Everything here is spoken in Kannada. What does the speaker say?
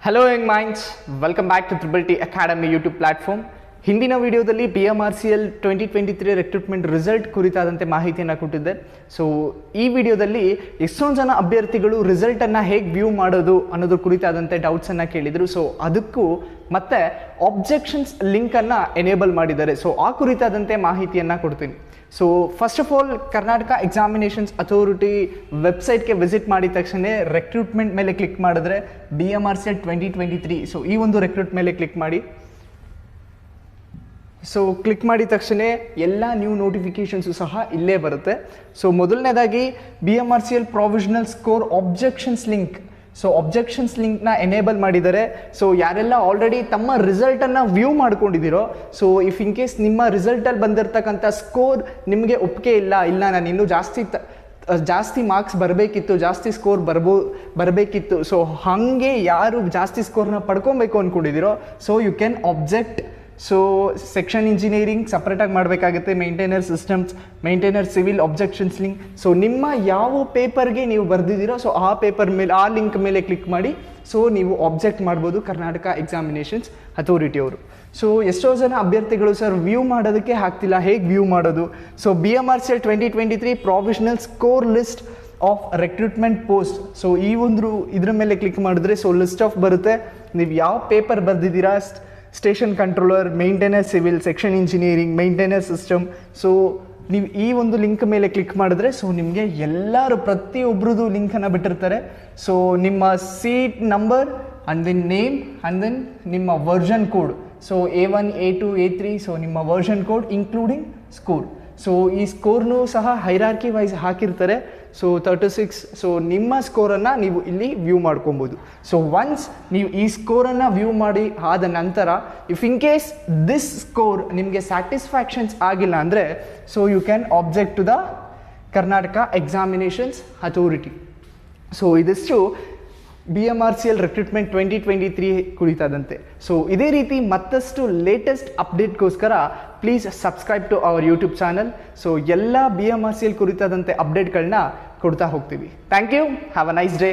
Hello Young minds, welcome back to triple T academy YouTube platform. ಹಿಂದಿನ ವಿಡಿಯೋದಲ್ಲಿ PMRCL 2023 ರಿಕ್ರೂಟ್ಮೆಂಟ್ ರಿಸಲ್ಟ್ ಕುರಿತಾದಂತೆ ಮಾಹಿತಿಯನ್ನು ಕೊಟ್ಟಿದ್ದೆ. ಸೊ ಈ ವಿಡಿಯೋದಲ್ಲಿ ಎಷ್ಟೊಂದು ಜನ ಅಭ್ಯರ್ಥಿಗಳು ರಿಸಲ್ಟನ್ನು ಹೇಗೆ ವ್ಯೂ ಮಾಡೋದು ಅನ್ನೋದ್ರ ಕುರಿತಾದಂತೆ ಡೌಟ್ಸನ್ನು ಕೇಳಿದರು. ಸೊ ಅದಕ್ಕೂ ಮತ್ತು ಆಬ್ಜೆಕ್ಷನ್ಸ್ ಲಿಂಕನ್ನು ಎನೇಬಲ್ ಮಾಡಿದ್ದಾರೆ. ಸೊ ಆ ಕುರಿತಾದಂತೆ ಮಾಹಿತಿಯನ್ನು ಕೊಡ್ತೀನಿ. So first of all, Karnataka examinations authority ವೆಬ್ಸೈಟ್ಗೆ ವಿಸಿಟ್ ಮಾಡಿದ ತಕ್ಷಣ ರೆಕ್ರೂಟ್ಮೆಂಟ್ ಮೇಲೆ ಕ್ಲಿಕ್ ಮಾಡಿದ್ರೆ PMRCL 2023, ಸೊ ಈ ಒಂದು ರೆಕ್ರೂಟ್ ಮೇಲೆ ಕ್ಲಿಕ್ ಮಾಡಿ. ಸೊ ಕ್ಲಿಕ್ ಮಾಡಿದ ತಕ್ಷಣ ಎಲ್ಲ ನ್ಯೂ ನೋಟಿಫಿಕೇಷನ್ಸು ಸಹ ಇಲ್ಲೇ ಬರುತ್ತೆ. ಸೊ ಮೊದಲನೇದಾಗಿ PMRCL provisional score objections link. So objections ಲಿಂಕ್ನ ಎನೇಬಲ್ ಮಾಡಿದ್ದಾರೆ. ಸೊ ಯಾರೆಲ್ಲ ಆಲ್ರೆಡಿ ತಮ್ಮ ರಿಸಲ್ಟನ್ನು ವ್ಯೂ ಮಾಡ್ಕೊಂಡಿದ್ದೀರೋ, ಸೊ ಇಫ್ ಇನ್ ಕೇಸ್ ನಿಮ್ಮ ರಿಸಲ್ಟಲ್ಲಿ ಬಂದಿರತಕ್ಕಂಥ ಸ್ಕೋರ್ ನಿಮಗೆ ಒಪ್ಪಿಗೆ ಇಲ್ಲ ನಾನು ಇನ್ನೂ ಜಾಸ್ತಿ ಮಾರ್ಕ್ಸ್ ಬರಬೇಕಿತ್ತು, ಜಾಸ್ತಿ ಸ್ಕೋರ್ ಬರಬೇಕಿತ್ತು, ಸೊ ಹಾಗೆ ಯಾರು ಜಾಸ್ತಿ ಸ್ಕೋರ್ನ ಪಡ್ಕೊಬೇಕು ಅಂದ್ಕೊಂಡಿದ್ದೀರೋ, so you can object. So section engineering ಸಪ್ರೇಟಾಗಿ ಮಾಡಬೇಕಾಗುತ್ತೆ, maintainer systems, maintainer civil objections link. So ನಿಮ್ಮ ಯಾವ ಪೇಪರ್ಗೆ ನೀವು ಬರೆದಿದ್ದೀರೋ, ಸೊ ಆ ಪೇಪರ್ ಮೇಲೆ ಆ ಲಿಂಕ್ ಮೇಲೆ ಕ್ಲಿಕ್ ಮಾಡಿ ಸೊ ನೀವು ಆಬ್ಜೆಕ್ಟ್ ಮಾಡ್ಬೋದು ಕರ್ನಾಟಕ ಎಕ್ಸಾಮಿನೇಷನ್ಸ್ ಅಥಾರಿಟಿ ಅವರು. ಸೊ ಎಷ್ಟೋ ಜನ ಅಭ್ಯರ್ಥಿಗಳು ಸರ್ ವ್ಯೂ ಮಾಡೋದಕ್ಕೆ ಆಗ್ತಿಲ್ಲ, ಹೇಗೆ ವ್ಯೂ ಮಾಡೋದು? So PMRCL 2023 provisional score list of recruitment post. So ಈ ಒಂದು ಇದ್ರ ಮೇಲೆ ಕ್ಲಿಕ್ ಮಾಡಿದ್ರೆ ಸೊ ಲಿಸ್ಟ್ ಆಫ್ ಬರುತ್ತೆ. ನೀವು ಯಾವ ಪೇಪರ್ ಬರೆದಿದ್ದೀರಾ, station controller, maintainer civil, section engineering, maintainer system. So ನೀವು ಈ ಒಂದು ಲಿಂಕ್ ಮೇಲೆ ಕ್ಲಿಕ್ ಮಾಡಿದ್ರೆ ಸೊ ನಿಮಗೆ ಎಲ್ಲರೂ ಪ್ರತಿಯೊಬ್ಬರದು ಲಿಂಕನ್ನು ಬಿಟ್ಟಿರ್ತಾರೆ. ಸೊ ನಿಮ್ಮ seat number and then name and then ನಿಮ್ಮ version code. So A1, A2, A3, so ನಿಮ್ಮ version code including score. So ಈ ಸ್ಕೋರ್ನೂ ಸಹ ಹೈರಾರ್ಕಿ ವೈಸ್ ಹಾಕಿರ್ತಾರೆ. ಸೊ 36, ಸೊ ನಿಮ್ಮ ಸ್ಕೋರನ್ನು ನೀವು ಇಲ್ಲಿ ವ್ಯೂ ಮಾಡ್ಕೊಬೋದು. ಸೊ ಒನ್ಸ್ ನೀವು ಈ ಸ್ಕೋರನ್ನು ವ್ಯೂ ಮಾಡಿ ಆದ ನಂತರ if in case this score ನಿಮಗೆ ಸ್ಯಾಟಿಸ್ಫ್ಯಾಕ್ಷನ್ಸ್ ಆಗಿಲ್ಲ ಅಂದರೆ so you can object to the Karnataka examinations authority. So ಇದಿಷ್ಟು PMRCL ರಿಕ್ರೂಟ್ಮೆಂಟ್ 2023 ಕುರಿತಾದಂತೆ. ಸೊ ಇದೇ ರೀತಿ ಮತ್ತಷ್ಟು ಲೇಟೆಸ್ಟ್ ಅಪ್ಡೇಟ್ಗೋಸ್ಕರ please subscribe to our YouTube channel. So ಎಲ್ಲ PMRCL ಕುರಿತಾದಂತೆ ಅಪ್ಡೇಟ್ಗಳನ್ನ ಕೊಡ್ತಾ ಹೋಗ್ತೀವಿ. Thank you. Have a nice day.